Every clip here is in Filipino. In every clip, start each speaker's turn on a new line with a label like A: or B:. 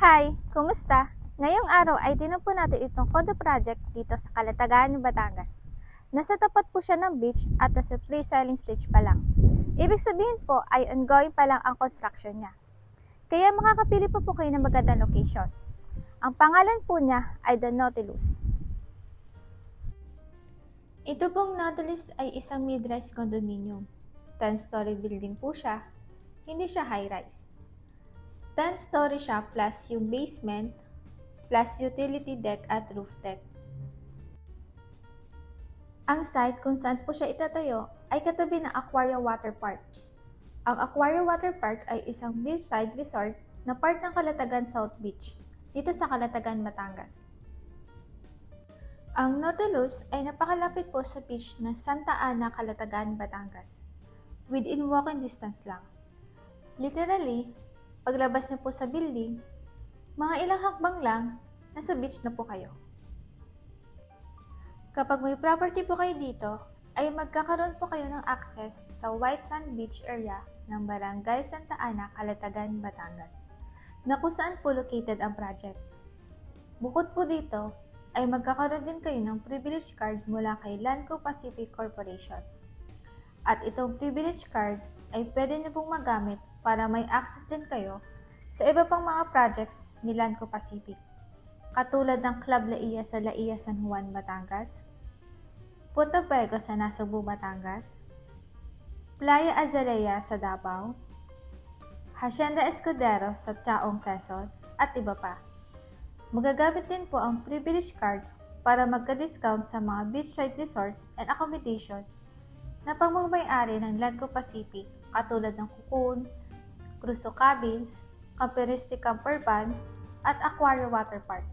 A: Hi! Kumusta? Ngayong araw ay tinumpo natin itong Codo Project dito sa Calatagan, Batangas. Nasa tapat po siya ng beach at nasa pre-selling stage pa lang. Ibig sabihin po ay ongoing pa lang ang construction niya. Kaya makakapili pa po kayo ng magandang location. Ang pangalan po niya ay The Nautilus. Ito pong Nautilus ay isang mid-rise condominium. 10-story building po siya, hindi siya high-rise. 10-story siya plus yung basement, plus utility deck at roof deck. Ang site kung saan po siya itatayo ay katabi ng Aquaria Water Park. Ang Aquaria Water Park ay isang beachside resort na part ng Calatagan South Beach, dito sa Calatagan, Batangas. Ang Nautilus ay napakalapit po sa beach ng Santa Ana, Calatagan, Batangas. Within walking distance lang. Literally, paglabas niyo po sa building, mga ilang hakbang lang, nasa beach na po kayo. Kapag may property po kayo dito, ay magkakaroon po kayo ng access sa White Sand Beach area ng Barangay Santa Ana, Calatagan, Batangas, na kung saan po located ang project. Bukod po dito, ay magkakaroon din kayo ng privilege card mula kay Lanco Pacific Corporation. At itong privilege card ay pwede niyo pong magamit para may access din kayo sa iba pang mga projects ni Lanco Pacific, katulad ng Club Laia sa Laia, San Juan, Batangas, Puerto Pego sa Nasugbu, Batangas, Playa Azalea sa Davao, Hacienda Escudero sa Chaong, Quezon, at iba pa. Magagamit din po ang privilege card para magka-discount sa mga beachside resorts and accommodation na pagmamay-ari ng Lanco Pacific, katulad ng Cocoons, Crusoe Cabins, Camperistic Camper Vans, at Aquaria Water Park.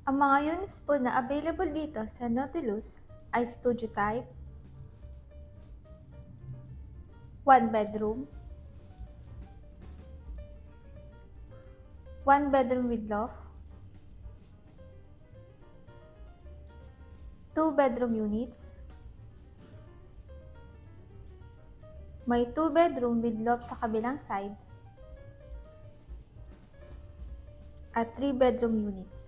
A: Ang mga units po na available dito sa Nautilus ay studio type, 1 bedroom, 1 bedroom with loft, 2 bedroom units, may 2 bedroom with loft sa kabilang side, at 3 bedroom units.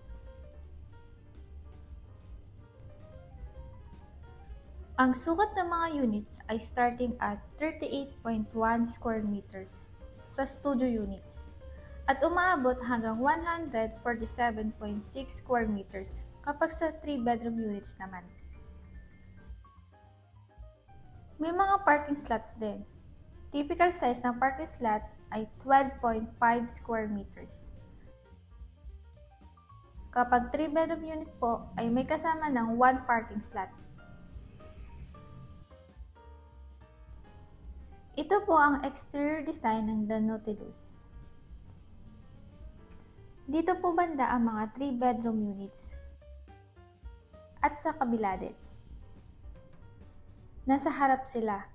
A: Ang sukat ng mga units ay starting at 38.1 square meters sa studio units at umaabot hanggang 147.6 square meters kapag sa 3 bedroom units naman. May mga parking slots din. Typical size ng parking slot ay 12.5 square meters. Kapag 3 bedroom unit po ay may kasama ng 1 parking slot. Ito po ang exterior design ng The Nautilus. Dito po banda ang mga 3 bedroom units. At sa kabila din. Nasa harap sila.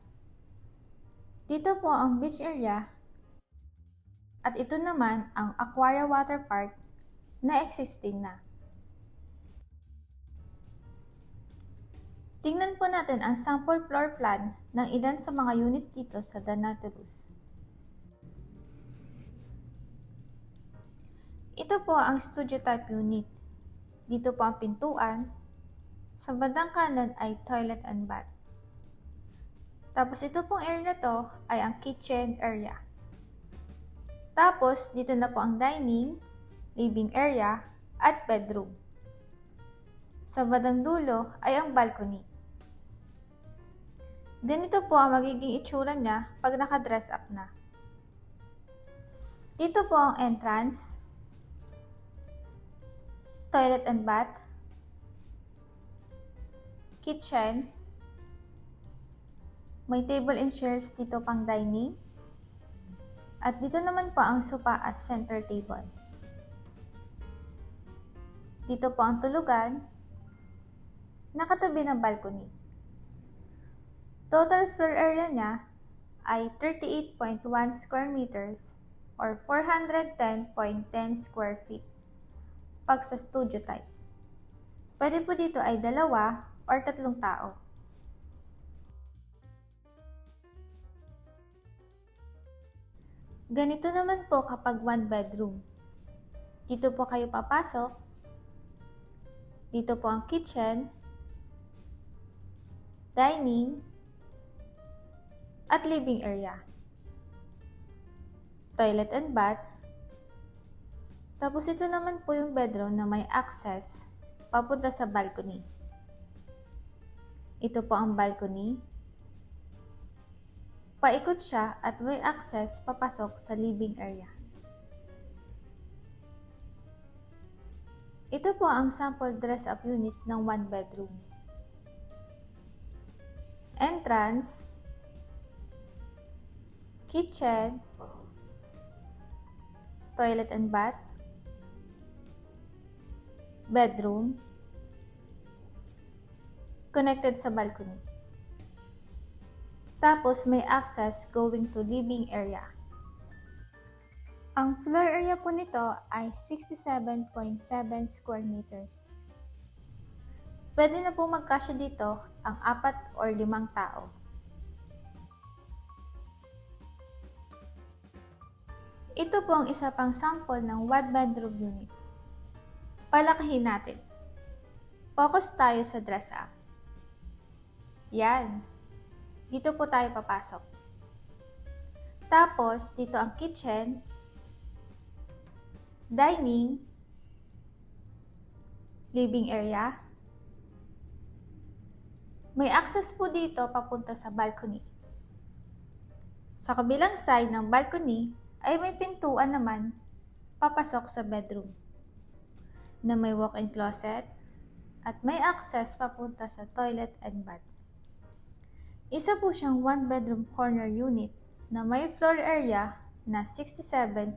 A: Dito po ang beach area. At ito naman ang Aquaria Water Park na existing na. Tingnan po natin ang sample floor plan ng ilan sa mga units dito sa The Nautilus. Ito po ang studio type unit. Dito po ang pintuan. Sa bandang kanan ay toilet and bath. Tapos ito pong area na to ay ang kitchen area. Tapos dito na po ang dining, living area, at bedroom. Sa bandang dulo ay ang balcony. Ganito po ang magiging itsura niya pag naka-dress up na. Dito po ang entrance, toilet and bath, kitchen, may table and chairs dito pang dining, at dito naman po ang sofa at center table. Dito po ang tulugan, nakatabi ng balcony. total floor area niya ay 38.1 square meters or 410.10 square feet pag sa studio type. Pwede po dito ay 2 or 3 tao. Ganito naman po kapag 1 bedroom. Dito po kayo papasok. Dito po ang kitchen, dining, at living area. Toilet and bath. Tapos ito naman po yung bedroom na may access papunta sa balcony. Ito po ang balcony. Paikot siya at may access papasok sa living area. Ito po ang sample dress-up unit ng 1 bedroom. Entrance, kitchen, toilet and bath, bedroom, connected sa balcony. Tapos may access going to living area. Ang floor area po nito ay 67.7 square meters. Pwede na po magkasya dito ang 4 or 5 tao. Ito po ang isa pang sample ng 1 bedroom unit. Palakihin natin. Focus tayo sa dress up. Yan. Dito po tayo papasok. Tapos, dito ang kitchen, dining, living area. May access po dito papunta sa balcony. Sa kabilang side ng balcony ay may pintuan naman papasok sa bedroom na may walk-in closet at may access papunta sa toilet and bath. Isa po siyang 1 bedroom corner unit na may floor area na 67.4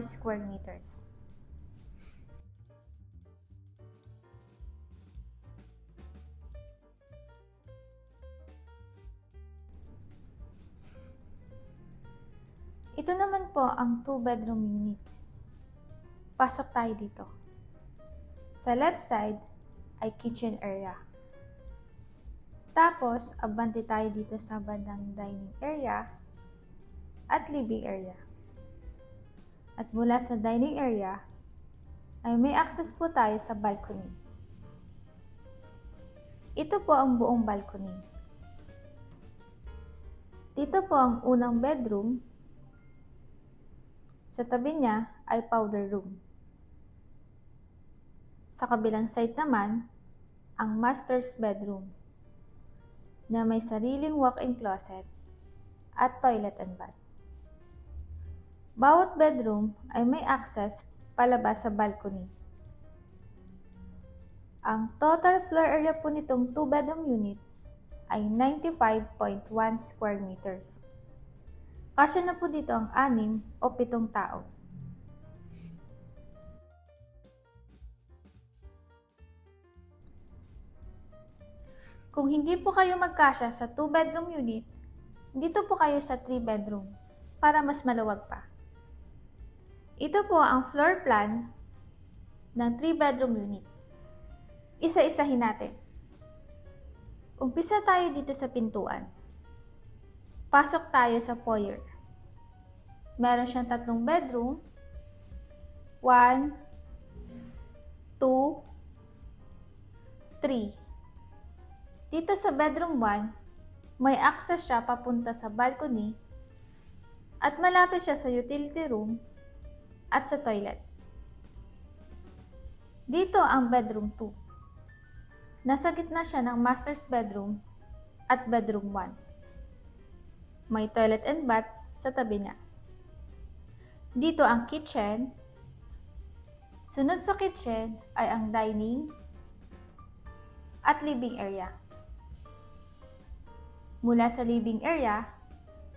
A: square meters. Ito naman po ang 2 bedroom unit. Pasok tayo dito. Sa left side ay kitchen area. Tapos, abante tayo dito sa bandang dining area at living area. At mula sa dining area, ay may access po tayo sa balcony. Ito po ang buong balcony. Dito po ang unang bedroom. Sa tabi niya ay powder room. Sa kabilang side naman, ang master's bedroom na may sariling walk-in closet at toilet and bath. Bawat bedroom ay may access palabas sa balcony. Ang total floor area po nitong 2 bedroom unit ay 95.1 square meters. Kasya na po dito ang 6 o 7 tao. Kung hindi po kayo magkasya sa 2 bedroom unit, dito po kayo sa 3 bedroom para mas maluwag pa. Ito po ang floor plan ng 3 bedroom unit. Isa-isahin natin. Umpisa tayo dito sa pintuan. Pasok tayo sa foyer. Meron siyang 3 bedroom. 1, 2, 3. Dito sa bedroom 1, may access siya papunta sa balcony at malapit siya sa utility room at sa toilet. Dito ang bedroom 2. Nasa gitna siya ng master's bedroom at bedroom 1. May toilet and bath sa tabi niya. Dito ang kitchen. Sunod sa kitchen ay ang dining at living area. Mula sa living area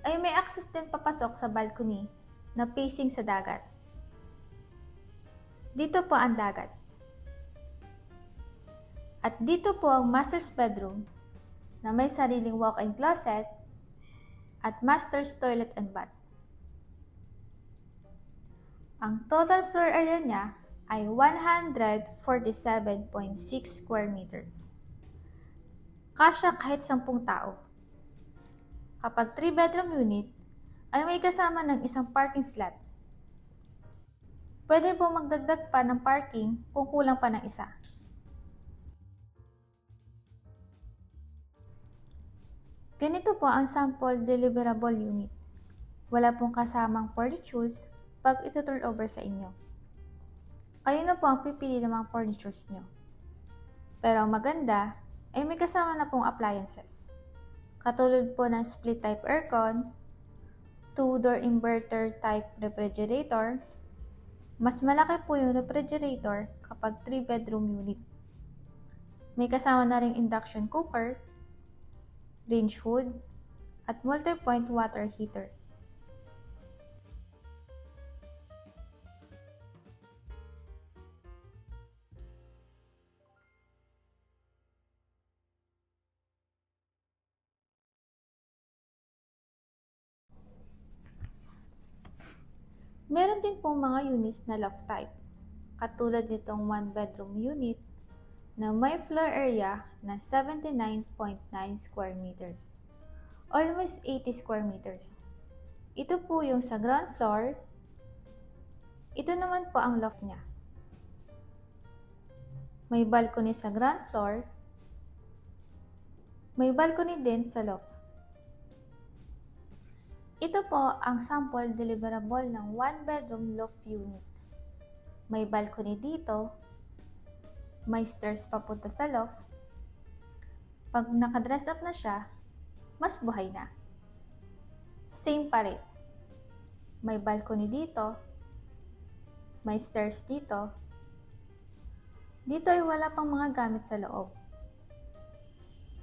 A: ay may access din papasok sa balcony na facing sa dagat. Dito po ang dagat. At dito po ang master's bedroom na may sariling walk-in closet at master's toilet and bath. Ang total floor area niya ay 147.6 square meters. Kasya kahit 10 tao. Kapag 3-bedroom unit, ay may kasama ng isang parking slot. Pwede po magdagdag pa ng parking kung kulang pa ng isa. Ganito po ang sample deliverable unit. Wala pong kasamang furnitures pag ito turn over sa inyo. Kayo na po ang pipili ng mga furnitures nyo. Pero ang maganda ay may kasama na pong appliances. Katulad po ng split type aircon, 2-door inverter type refrigerator. Mas malaki po yung refrigerator kapag 3-bedroom unit. May kasama na ring induction cooker, range hood, at multi-point water heater. Meron din pong mga units na loft type, katulad nitong 1-bedroom unit na may floor area na 79.9 square meters, almost 80 square meters. Ito po yung sa ground floor, ito naman po ang loft niya. May balcony sa ground floor, may balcony din sa loft. Ito po ang sample deliverable ng 1-bedroom loft unit. May balcony dito, may stairs papunta sa loft. Pag nakadress up na siya, mas buhay na. Same pa rin. May balcony dito, may stairs dito. Dito ay wala pang mga gamit sa loob.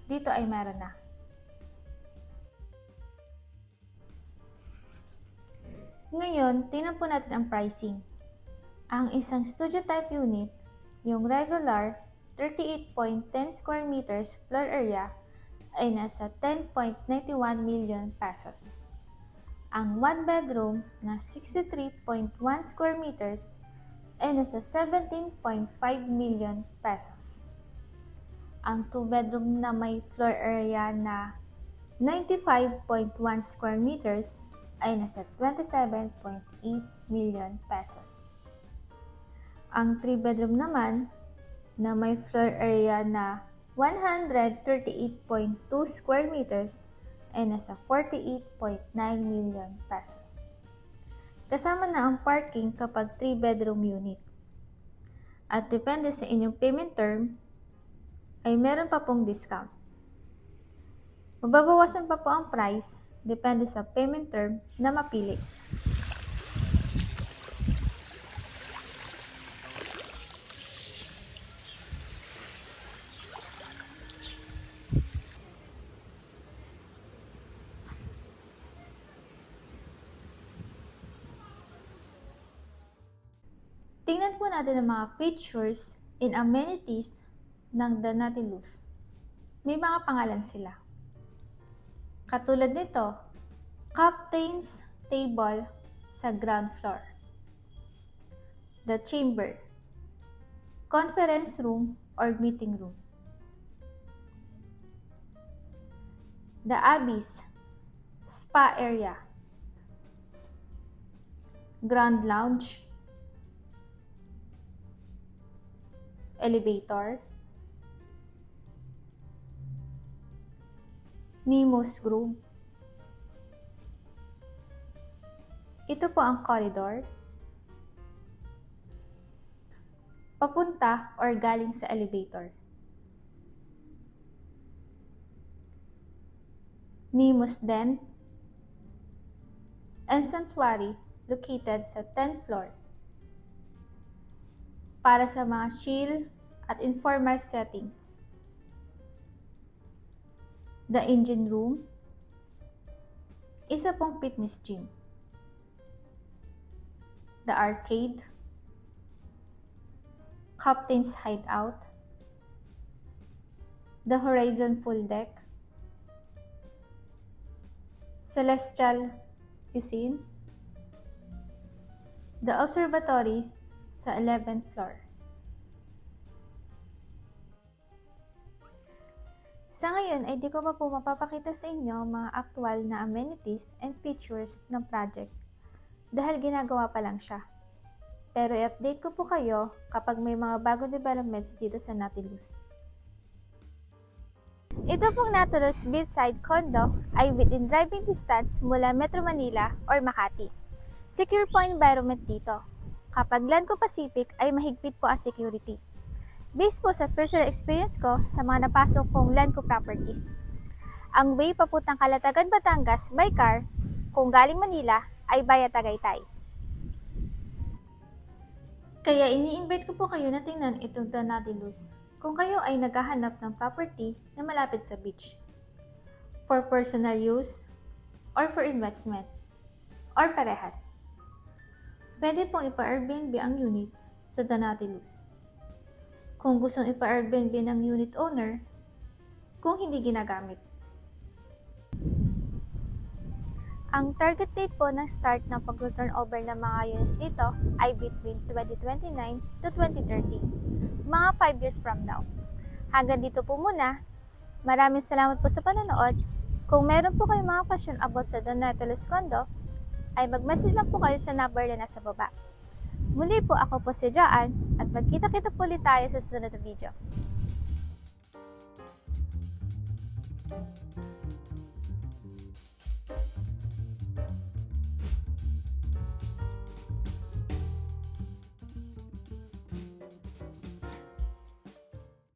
A: Dito ay meron na. Ngayon, tingnan po natin ang pricing. Ang isang studio type unit, yung regular 38.10 square meters floor area ay nasa 10.91 million pesos. Ang 1-bedroom na 63.1 square meters ay nasa 17.5 million pesos. Ang 2-bedroom na may floor area na 95.1 square meters ay nasa 27.8 million pesos. Ang 3-bedroom naman na may floor area na 138.2 square meters ay nasa 48.9 million pesos. Kasama na ang parking kapag 3-bedroom unit. At depende sa inyong payment term, ay meron pa pong discount. Mababawasan pa po ang price depende sa payment term na mapili. Tingnan po natin ang mga features and amenities ng The Nautilus. May mga pangalan sila. Katulad nito, Captain's Table sa ground floor. The Chamber, Conference Room or Meeting Room. The Abyss, Spa Area. Grand Lounge. Elevator. Nemo's Grove. Ito po ang corridor. Papunta or galing sa elevator. Nemo's Den and Sanctuary located sa 10th floor. Para sa mga chill at informal settings. The Engine Room, isa pong fitness gym. The Arcade, Captain's Hideout, The Horizon Full Deck, Celestial Cuisine, The Observatory sa 11th floor. Sa ngayon ay di ko pa po mapapakita sa inyo ang mga aktual na amenities and features ng project dahil ginagawa pa lang siya. Pero i-update ko po kayo kapag may mga bagong developments dito sa Nautilus. Ito pong Nautilus Beachside Condo ay within driving distance mula Metro Manila or Makati. Secure po ang environment dito. Kapag Lanco Pacific ay mahigpit po ang security. Based po sa personal experience ko sa mga napasok kong Lanco properties. Ang way papuntang Calatagan, Batangas by car, kung galing Manila, ay via Tagaytay. Kaya ini-invite ko po kayo na tingnan itong The Nautilus kung kayo ay naghahanap ng property na malapit sa beach. For personal use, or for investment, or parehas. Pwede pong ipa-Airbnb ang unit sa The Nautilus. Kung gustong ipa-Airbnb ng unit owner, kung hindi ginagamit. Ang target date po ng start ng pag-turnover ng mga units dito ay between 2029 to 2030, mga 5 years from now. Hanggang dito po muna. Maraming salamat po sa panonood. Kung meron po kayong mga question about sa The Nautilus Condo, ay mag-message lang po kayo sa number na nasa baba. Muli po ako po si Jaan at magkita-kita po ulit tayo sa susunod na video.